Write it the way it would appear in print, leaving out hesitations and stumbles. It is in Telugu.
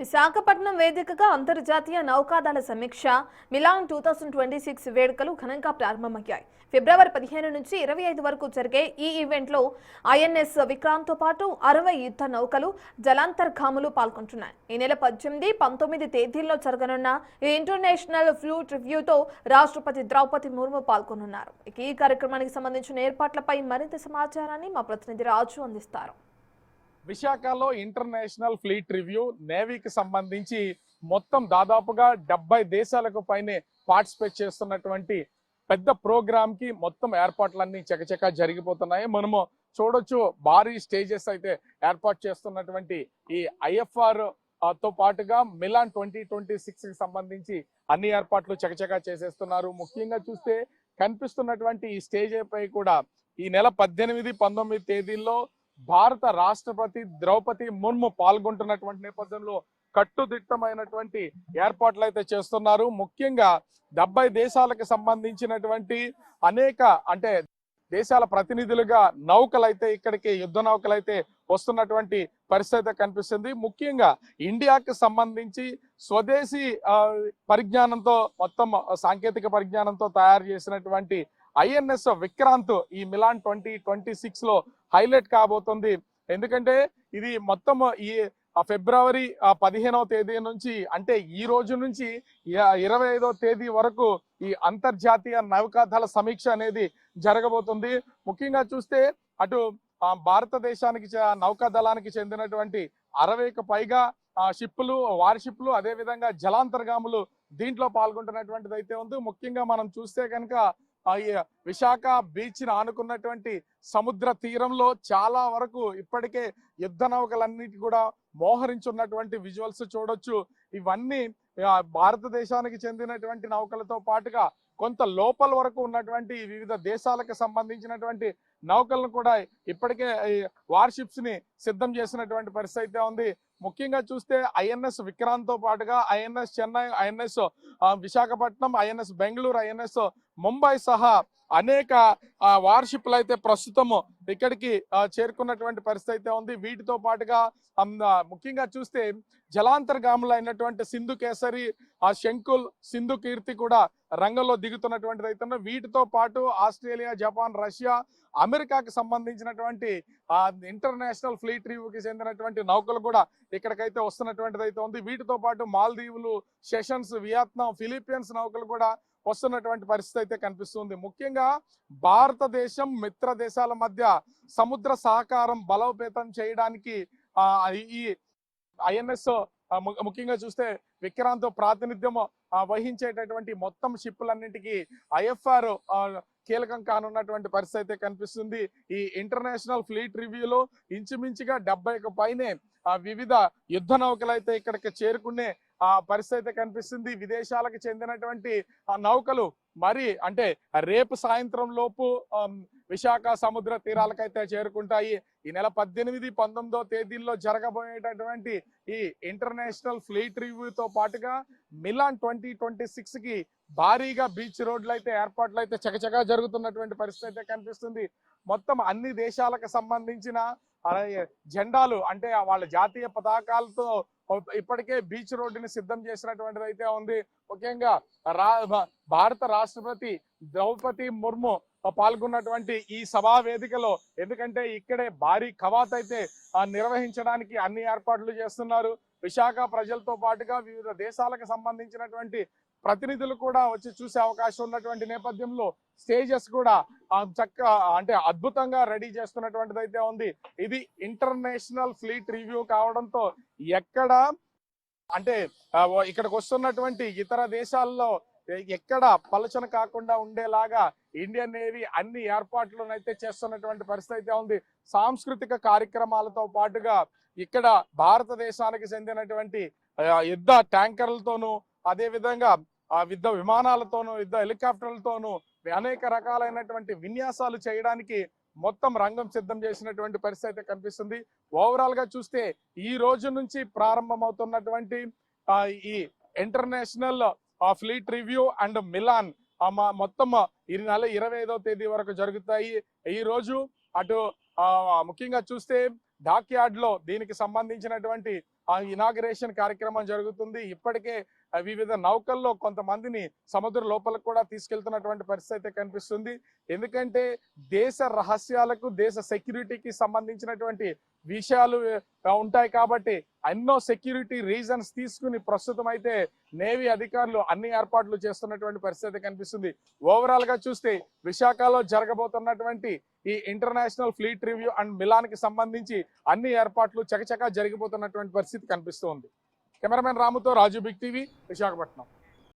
విశాఖపట్నం వేదికగా అంతర్జాతీయ నౌకాదళ సమీక్ష మిలాన్ 2026 వేడుకలు ఘనంగా ప్రారంభమయ్యాయి. ఫిబ్రవరి 15 నుంచి 25 వరకు జరిగే ఈ ఈవెంట్లో ఐఎన్ఎస్ విక్రాంత్తో పాటు 60 యుద్ధ నౌకలు, జలాంతర్గాములు పాల్గొంటున్నాయి. ఈ నెల 18, 19 తేదీల్లో జరగనున్న ఈ ఇంటర్నేషనల్ ఫ్లీట్ రివ్యూతో రాష్ట్రపతి ద్రౌపది ముర్ము పాల్గొనున్నారు. ఈ కార్యక్రమానికి సంబంధించిన ఏర్పాట్లపై మరింత సమాచారాన్ని మా ప్రతినిధి రాజు అందిస్తారు. విశాఖలో ఇంటర్నేషనల్ ఫ్లీట్ రివ్యూ నేవీకి సంబంధించి మొత్తం దాదాపుగా 70 దేశాలకు పైనే పార్టిసిపేట్ చేస్తున్నటువంటి పెద్ద ప్రోగ్రామ్ కి మొత్తం ఏర్పాట్లన్నీ చకచకా జరిగిపోతున్నాయి. మనము చూడొచ్చు, భారీ స్టేజెస్ అయితే ఏర్పాటు చేస్తున్నటువంటి ఈ ఐఎఫ్ఆర్ తో పాటుగా మిలాన్ 2026 కి సంబంధించి అన్ని ఏర్పాట్లు చకచకా చేసేస్తున్నారు. ముఖ్యంగా చూస్తే కనిపిస్తున్నటువంటి ఈ స్టేజ్ పై కూడా ఈ నెల 18, 19 తేదీల్లో భారత రాష్ట్రపతి ద్రౌపది ముర్ము పాల్గొంటున్నటువంటి నేపథ్యంలో కట్టుదిట్టమైనటువంటి ఏర్పాట్లు అయితే చేస్తున్నారు. ముఖ్యంగా 70 దేశాలకు సంబంధించినటువంటి అనేక దేశాల ప్రతినిధులుగా నౌకలైతే ఇక్కడికి యుద్ధ నౌకలైతే వస్తున్నటువంటి పరిస్థితి కనిపిస్తుంది. ముఖ్యంగా ఇండియాకి సంబంధించి స్వదేశీ పరిజ్ఞానంతో మొత్తం సాంకేతిక పరిజ్ఞానంతో తయారు చేసినటువంటి ఐఎన్ఎస్ విక్రాంత్ ఈ మిలాన్ 2026 లో హైలైట్ కాబోతుంది. ఎందుకంటే ఇది మొత్తం ఈ ఫిబ్రవరి 15వ తేదీ నుంచి, అంటే ఈ రోజు నుంచి 25వ తేదీ వరకు ఈ అంతర్జాతీయ నౌకాదళ సమీక్ష అనేది జరగబోతుంది. ముఖ్యంగా చూస్తే అటు భారతదేశానికి నౌకాదళానికి చెందినటువంటి 60కి పైగా షిప్పులు, వార్షిప్లు, అదే విధంగా జలాంతర్గాములు దీంట్లో పాల్గొంటున్నటువంటిది అయితే ఉంది. ముఖ్యంగా మనం చూస్తే కనుక విశాఖ బీచ్ ని ఆనుకున్నటువంటి సముద్ర తీరంలో చాలా వరకు ఇప్పటికే యుద్ధ నౌకలన్నిటి కూడా మోహరించున్నటువంటి విజువల్స్ చూడొచ్చు. ఇవన్నీ భారతదేశానికి చెందినటువంటి నౌకలతో పాటుగా కొంత లోపల వరకు ఉన్నటువంటి వివిధ దేశాలకు సంబంధించినటువంటి నౌకలను కూడా ఇప్పటికే వార్షిప్స్ ని సిద్ధం చేసినటువంటి పరిస్థితి ఉంది. ముఖ్యంగా చూస్తే ఐఎన్ఎస్ విక్రాంత్ తో పాటుగా INS Chennai, INS Visakhapatnam, INS Bengaluru, INS Mumbai సహా అనేక వార్షిప్లు అయితే ప్రస్తుతము ఇక్కడికి చేరుకున్నటువంటి పరిస్థితి ఉంది. వీటితో పాటుగా ముఖ్యంగా చూస్తే జలాంతర్గాములు అయినటువంటి సింధు కేసరి, శంకుల్, సింధు కీర్తి కూడా రంగంలో దిగుతున్నటువంటిది అయితే వీటితో పాటు ఆస్ట్రేలియా, జపాన్, రష్యా, అమెరికాకి సంబంధించినటువంటి ఇంటర్నేషనల్ ఫ్లీట్ రివ్యూకి చెందినటువంటి నౌకలు కూడా ఇక్కడికైతే వస్తున్నటువంటిది అయితే ఉంది. వీటితో పాటు మాల్దీవులు, సెషన్స్, వియత్నాం, ఫిలిప్పీన్స్ నౌకలు కూడా వస్తున్నటువంటి పరిస్థితి అయితే కనిపిస్తుంది. ముఖ్యంగా భారతదేశం మిత్ర దేశాల మధ్య సముద్ర సహకారం బలోపేతం చేయడానికి ఈ ఐఎన్ఎస్ ముఖ్యంగా చూస్తే విక్రాంత్ ప్రాతినిధ్యం వహించేటటువంటి మొత్తం షిప్పులన్నింటికి ఐఎఫ్ఆర్ కీలకం కానున్నటువంటి పరిస్థితి అయితే కనిపిస్తుంది. ఈ ఇంటర్నేషనల్ ఫ్లీట్ రివ్యూలో ఇంచుమించుగా 70కి పైనే వివిధ యుద్ధ నౌకలు అయితే ఇక్కడికి చేరుకునే పరిస్థితి కనిపిస్తుంది. విదేశాలకు చెందినటువంటి నౌకలు మరి రేపు సాయంత్రం లోపు విశాఖ సముద్ర తీరాలకైతే చేరుకుంటాయి. ఈ నెల 18, 19 తేదీల్లో జరగబోయేటటువంటి ఈ ఇంటర్నేషనల్ ఫ్లీట్ రివ్యూతో పాటుగా మిలాన్ 2026 కి భారీగా బీచ్ రోడ్లు అయితే ఏర్పాట్లు అయితే చకచకా జరుగుతున్నటువంటి పరిస్థితి అయితే కనిపిస్తుంది. మొత్తం అన్ని దేశాలకు సంబంధించిన జెండాలు వాళ్ళ జాతీయ పతాకాలతో ఇప్పటికే బీచ్ రోడ్డుని సిద్ధం చేసినటువంటిది అయితే ఉంది. ముఖ్యంగా భారత రాష్ట్రపతి ద్రౌపది ముర్ము పాల్గొన్నటువంటి ఈ సభా వేదికలో, ఎందుకంటే ఇక్కడే భారీ కవాత్ అయితే నిర్వహించడానికి అన్ని ఏర్పాట్లు చేస్తున్నారు. విశాఖ ప్రజలతో పాటుగా వివిధ దేశాలకు సంబంధించినటువంటి ప్రతినిధులు కూడా వచ్చి చూసే అవకాశం ఉన్నటువంటి నేపథ్యంలో స్టేజెస్ కూడా అద్భుతంగా రెడీ చేస్తున్నటువంటిది అయితే ఉంది. ఇది ఇంటర్నేషనల్ ఫ్లీట్ రివ్యూ కావడంతో ఎక్కడ ఇక్కడికి వస్తున్నటువంటి ఇతర దేశాల్లో ఎక్కడ పలుచన కాకుండా ఉండేలాగా ఇండియన్ నేవీ అన్ని ఏర్పాట్లను అయితే చేస్తున్నటువంటి పరిస్థితి అయితే ఉంది. సాంస్కృతిక కార్యక్రమాలతో పాటుగా ఇక్కడ భారతదేశానికి చెందినటువంటి యుద్ధ ట్యాంకర్లతోనూ, అదే విధంగా యుద్ధ విమానాలతోనూ, యుద్ధ హెలికాప్టర్లతోనూ అనేక రకాలైనటువంటి విన్యాసాలు చేయడానికి మొత్తం రంగం సిద్ధం చేసినటువంటి పరిస్థితి కనిపిస్తుంది. ఓవరాల్ గా చూస్తే ఈ రోజు నుంచి ప్రారంభమవుతున్నటువంటి ఈ international fleet review and Milan మొత్తం ఈ నెల 25వ తేదీ వరకు జరుగుతాయి. ఈ రోజు అటు ముఖ్యంగా చూస్తే డాక్ యార్డ్ లో దీనికి సంబంధించినటువంటి ఆ ఇనాగరేషన్ కార్యక్రమం జరుగుతుంది. ఇప్పటికే వివిధ నౌకల్లో కొంతమందిని సముద్ర లోపలికి కూడా తీసుకెళ్తున్నటువంటి పరిస్థితి అయితే కనిపిస్తుంది. ఎందుకంటే దేశ రహస్యాలకు, దేశ సెక్యూరిటీకి సంబంధించినటువంటి విషయాలు ఉంటాయి కాబట్టి ఎన్నో సెక్యూరిటీ రీజన్స్ తీసుకుని ప్రస్తుతం అయితే నేవీ అధికారులు అన్ని ఏర్పాట్లు చేస్తున్నటువంటి పరిస్థితి కనిపిస్తుంది. ఓవరాల్ గా చూస్తే విశాఖలో జరగబోతున్నటువంటి ఈ international fleet review and Milan కి సంబంధించి అన్ని ఏర్పాట్లు చకచకా జరిగిపోతున్నటువంటి పరిస్థితి కనిపిస్తుంది. కెమెరామెన్ రాముతో రాజు, బిగ్ టీవీ, విశాఖపట్నం.